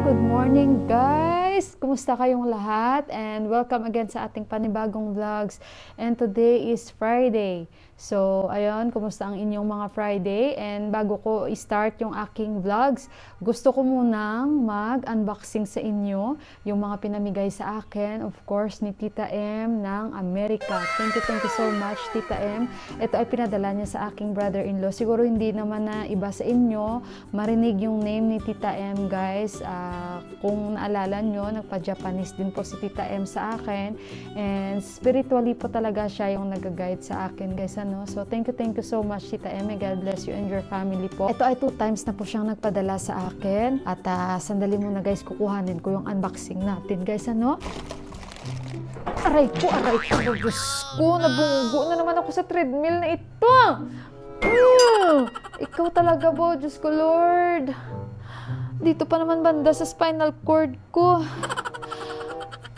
Good morning guys! Kumusta kayong lahat? And welcome again sa ating panibagong vlogs. And today is Friday. So, ayun, kumusta ang inyong mga Friday? And bago ko i-start yung aking vlogs, gusto ko munang mag-unboxing sa inyo yung mga pinamigay sa akin, of course, ni Tita M ng Amerika. Thank you so much, Tita M. Ito ay pinadala niya sa aking brother-in-law. Siguro hindi naman na iba sa inyo marinig yung name ni Tita M, guys. Kung naalala nyo, nagpa-Japanese din po si Tita M sa akin. And spiritually po talaga siya yung nag-guide sa akin, guys. So, thank you so much, Tita M. God bless you and your family po. Ito ay 2 times na po siyang nagpadala sa akin. At sandali muna, guys, kukuhanin ko yung unboxing natin, guys. Aray ko, Diyos ko, nabunggo na naman ako sa treadmill na ito. Ikaw talaga po, Diyos ko, Lord. Dito pa naman banda sa spinal cord ko.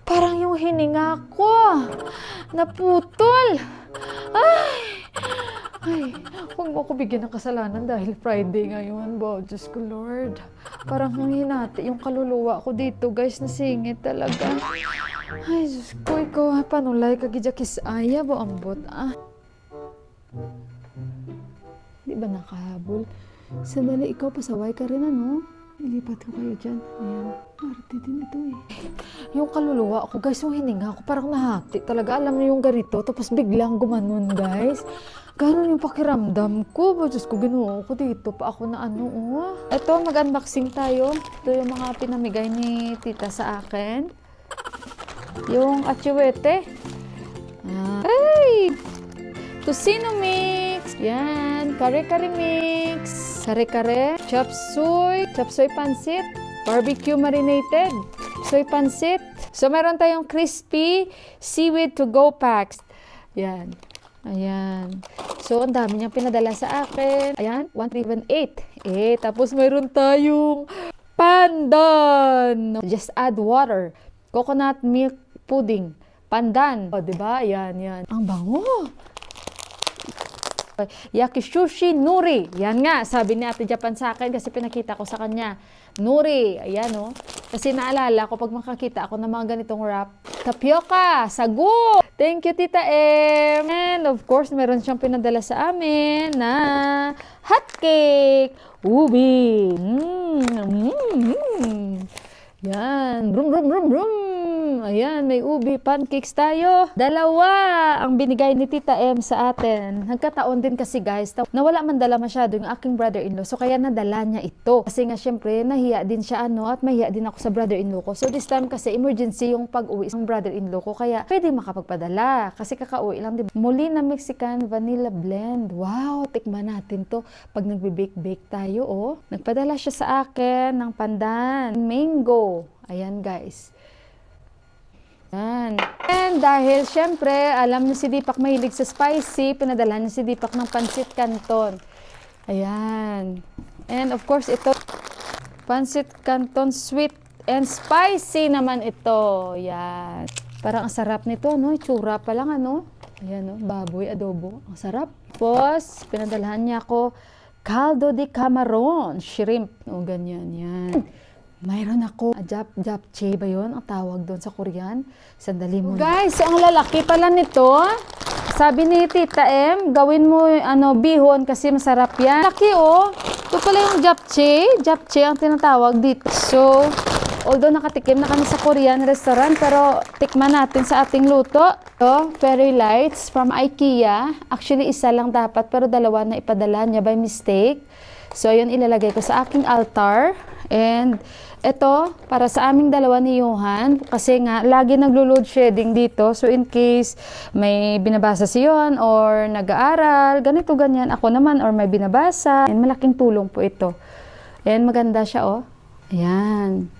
Parang yung hininga ko naputol. Ay, huwag mo ako bigyan ng kasalanan dahil Friday ngayon, bo. Diyos ko, Lord. Parang hinati yung kaluluwa ko dito, guys, nasingit talaga. Ay, Diyos ko, ikaw, panulay kagijakis aya, bo, ambot, Di ba nakahabol? Sandali, ikaw, pasaway ka rin, ano? Ilipat ko kayo dyan. Ayan. Arte din ito eh. Yung kaluluwa ko, guys, yung hininga ko, parang nahati. Talaga, alam niyo yung ganito. Tapos biglang gumanon, guys. Ganon yung pakiramdam ko. Diyos ko, ginuo ko dito pa ako na ano, Ito, mag-unboxing tayo. Ito yung mga pinamigay ni Tita sa akin. Yung atsuwete. Ay! Tocino mix. Yan. Kare-kare mix. Kare-kare. Chop suey pansit. Barbecue marinated. Soy pansit. So, meron tayong crispy seaweed to go packs. Yan. Ayan. So, ang dami niyang pinadala sa akin. Ayan, 1318. Tapos mayroon tayong pandan. Just add water. Coconut milk pudding. Pandan. O, diba? Ayan. Ang bango. Yakisushi nuri. Yan nga, sabi ni Ate Japan sa akin kasi pinakita ko sa kanya. Nuri. Ayan, Kasi naalala ko pag makakita ako ng mga ganitong wrap. Tapioca, sagu. Thank you, Tita M. And of course, meron siyang pinadala sa amin na hot cake. Ubi. Yan. Brum. Ayan, may ubi pancakes tayo. 2 ang binigay ni Tita M sa atin. Nagkataon din kasi, guys, nawala man dala masyado yung aking brother-in-law. So, kaya nadala niya ito. Kasi nga, syempre, nahiya din siya, at mahiya din ako sa brother-in-law ko. So, this time kasi, emergency yung pag-uwi ng brother-in-law ko. Kaya, pwede makapagpadala. Kasi kakauwi lang, diba? Molina Mexican Vanilla Blend. Wow, tikman natin to. Pag nagbe-bake-bake tayo, Nagpadala siya sa akin ng pandan. Mango. Ayan, guys. And dahil syempre, alam niyo si Deepak mahilig sa spicy, pinadala niya si Deepak ng pancit canton. Ayan. And of course, ito, pancit canton sweet and spicy naman ito. Ayan. Parang ang sarap nito, Itsura pa lang, Ayan, baboy, adobo. Ang sarap. Tapos, pinadalahan niya ako caldo de camaron, shrimp. Ganyan, yan. Mayroon ako, japchae ba yun? Ang tawag doon sa Korean. Sandali mo. Guys, ang lalaki pala nito. Sabi ni Tita M, gawin mo bihon kasi masarap yan. Laki, Ito pala yung japchae. Japchae ang tinatawag dito. So, although nakatikim na kami sa Korean restaurant, pero tikman natin sa ating luto. Ito, fairy lights from IKEA. Actually, isa lang dapat, pero 2 na ipadala niya by mistake. So, yun ilalagay ko sa aking altar. And ito, para sa aming 2 ni Johan, kasi nga, lagi naglo-load shedding dito. So, in case may binabasa si Johan or nag-aaral, ganito, ganyan. Ako naman, or may binabasa. And malaking tulong po ito. And maganda siya, Ayan.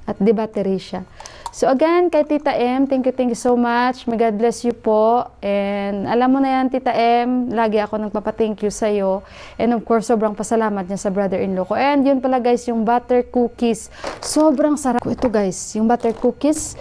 At di battery siya. So again, kay Tita M, thank you so much. May God bless you po. And alam mo na yan, Tita M, lagi ako nagpapa-thank you sa'yo. And of course, sobrang pasalamat niya sa brother-in-law ko. And yun pala, guys, yung butter cookies. Sobrang sarap. Ito, guys, yung butter cookies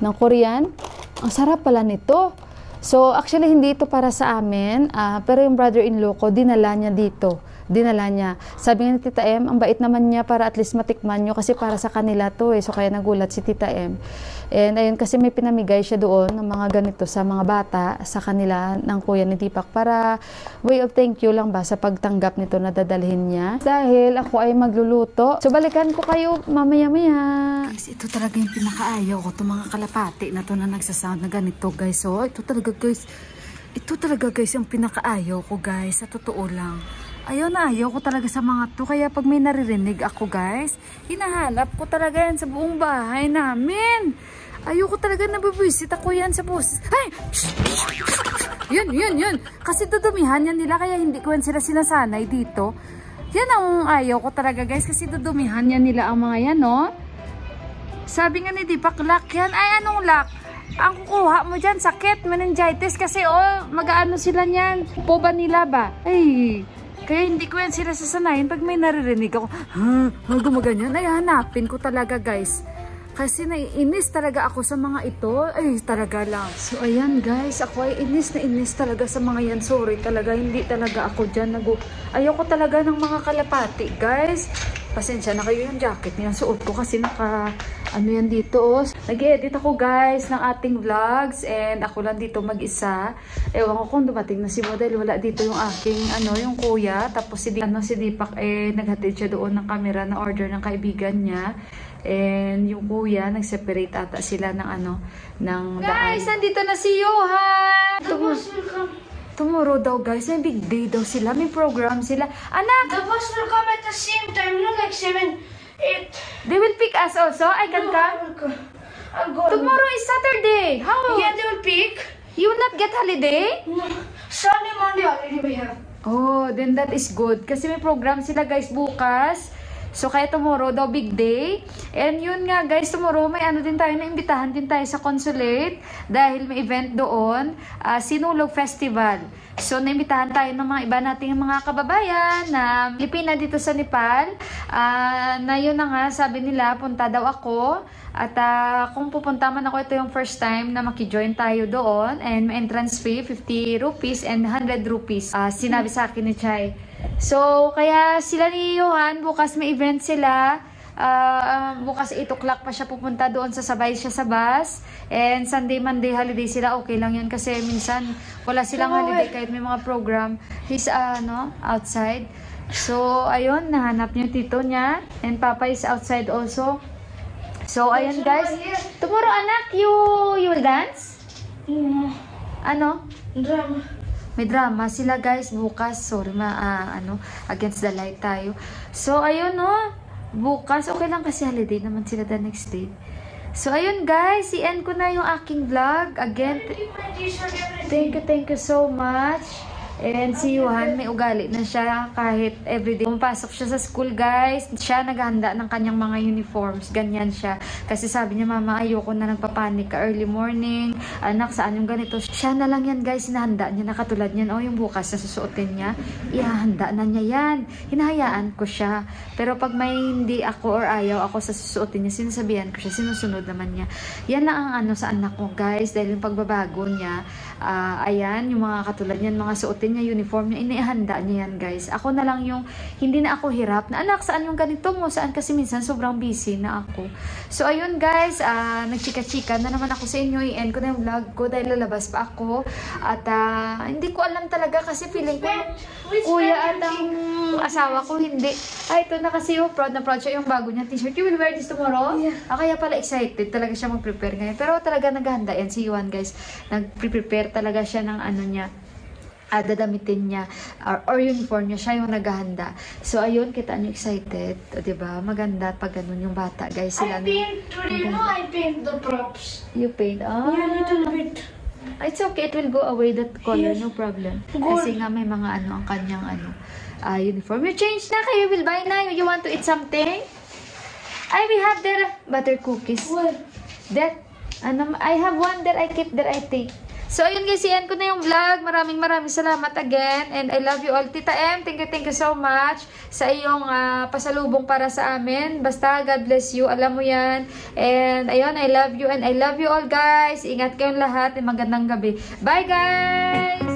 ng Korean. Ang sarap pala nito. So actually, hindi ito para sa amin. Pero yung brother-in-law ko, dinala niya dito. dinala niya. Sabi nga ni Tita M, ang bait naman niya para at least matikman nyo kasi para sa kanila to eh. So kaya nagulat si Tita M. And ayun, kasi may pinamigay siya doon ng mga ganito sa mga bata sa kanila ng kuya ni Deepak para way of thank you lang ba sa pagtanggap nito na dadalhin niya. Dahil ako ay magluluto. So balikan ko kayo mamaya-maya. Guys, ito talaga yung pinakaayaw ko. Itong mga kalapati na to na nagsasound na ganito guys. So ito talaga guys. Ito talaga guys yung pinakaayaw ko guys. Sa totoo lang. Ayaw na ayaw ko talaga sa mga to. Kaya pag may naririnig ako guys, hinahanap ko talaga yan sa buong bahay namin. Ayaw ko talaga nababisit ako yan sa boses. Ay! Yun. Kasi dudumihan yan nila kaya hindi ko yan sila sinasanay dito. Yan ang ayaw ko talaga guys. Kasi dudumihan yan nila ang mga yan, no? Sabi nga ni Deepak, lock yan. Ay, anong lock? Ang kukuha mo dyan, sakit, meningitis. Kasi mag-aano sila niyan. Poba nila ba? Ay... Kaya hindi ko yan sila sasanayin pag may naririnig ako, gumaganyan, ay hanapin ko talaga guys. Kasi naiinis talaga ako sa mga ito. Ay talaga lang. So ayan guys, ako ay inis na inis talaga sa mga yan. Sorry talaga, hindi talaga ako dyan. Ayoko talaga ng mga kalapati guys. Pasensya na kayo yung jacket niya. Suot ko kasi ano yan dito. Nag-edit ako guys ng ating vlogs. And ako lang dito mag-isa. Ewan ko kung dumating na si Mo dahil wala dito yung aking, yung kuya. Tapos si Deepak naghatid siya doon ng camera na order ng kaibigan niya. And yung kuya, nag-separate ata sila ng ng daan. Guys, nandito na si Johan! Tomorrow daw guys, may big day daw sila, may program sila. Anak! The bus will come at the same time, not like 7, 8. They will pick us also? I can come? I'll go. Tomorrow is Saturday. How? Yeah, they will pick. You will not get holiday? No. Sunday, Monday already we have. Oh, then that is good. Kasi may program sila guys bukas. So, kaya tomorrow daw big day. And yun nga guys, tomorrow may din tayo, naimbitahan din tayo sa consulate dahil may event doon, Sinulog Festival. So, naimbitahan tayo ng mga iba nating mga kababayan na Pilipina dito sa Nepal. Na yun na nga, sabi nila, punta daw ako. At kung pupunta man ako, ito yung first time na makijoin tayo doon. And may entrance fee, 50 rupees and 100 rupees. Sinabi sa akin ni Chai. So, kaya sila ni Johan, bukas may event sila. Bukas 8 o'clock pa siya pupunta doon, sasabay siya sa bus. And Sunday, Monday, holiday sila. Okay lang yun kasi minsan wala silang holiday kahit may mga program. He's outside. So, ayun, nahanap niyo tito niya. And Papa is outside also. So, ayun guys. Tomorrow, anak, you will dance? Ano? Drama. May drama sila guys bukas. Sorry against the light tayo. So ayun bukas okay lang kasi holiday naman sila the next day. So ayun guys, i-end ko na yung aking vlog. Again, thank you so much. And si Johan, may ugali na siya kahit everyday. Pumapasok siya sa school guys, siya naghahanda ng kanyang mga uniforms. Ganyan siya. Kasi sabi niya, mama, ayoko na nagpapanik ka early morning. Anak, saan yung ganito? Siya na lang yan guys, hinahanda niya na katulad niyan. Yung bukas na susuotin niya, ihahanda na niya yan. Hinahayaan ko siya. Pero pag may hindi ako or ayaw ako sa susuotin niya, sinasabihan ko siya, sinusunod naman niya. Yan lang ang sa anak ko guys, dahil yung pagbabago niya, ayan, yung mga katulad niyan, mga suotin niya, uniform niya, inihanda niya yan guys. Ako na lang yung, hindi na ako hirap na, anak, saan yung ganito mo? Saan? Kasi minsan sobrang busy na ako. So ayun guys, nagchika-chika na naman ako sa inyo. I-end ko na yung vlog ko dahil lalabas pa ako. At hindi ko alam talaga kasi feeling ko kuya at ang asawa ko hindi. Ito na kasi yung proud na proud siya yung bago niya t-shirt. You will wear this tomorrow? Yeah. Kaya pala excited talaga siya mag-prepare ngayon. Pero talaga naghahanda yan si Yuan guys. Nag-prepare talaga siya ng niya. Dadamitin niya or uniform niya, siya yung naghahanda. So ayun, kita niyo excited, 'di ba? Maganda pag ganun yung bata, guys. Sila I paint the props. You paint? Yeah, a little bit. It's okay, it will go away that color, yes. No problem. Good. Kasi nga may mga ang kanyang uniform. You change na, kayo will buy na. You want to eat something? We have there butter cookies. What? That I have one that I keep that I take. So, ayun guys, i-end ko na yung vlog. Maraming salamat again. And I love you all. Tita M, thank you so much sa iyong pasalubong para sa amin. Basta, God bless you. Alam mo yan. And, ayun, I love you. And I love you all guys. Ingat kayong lahat. And magandang gabi. Bye guys!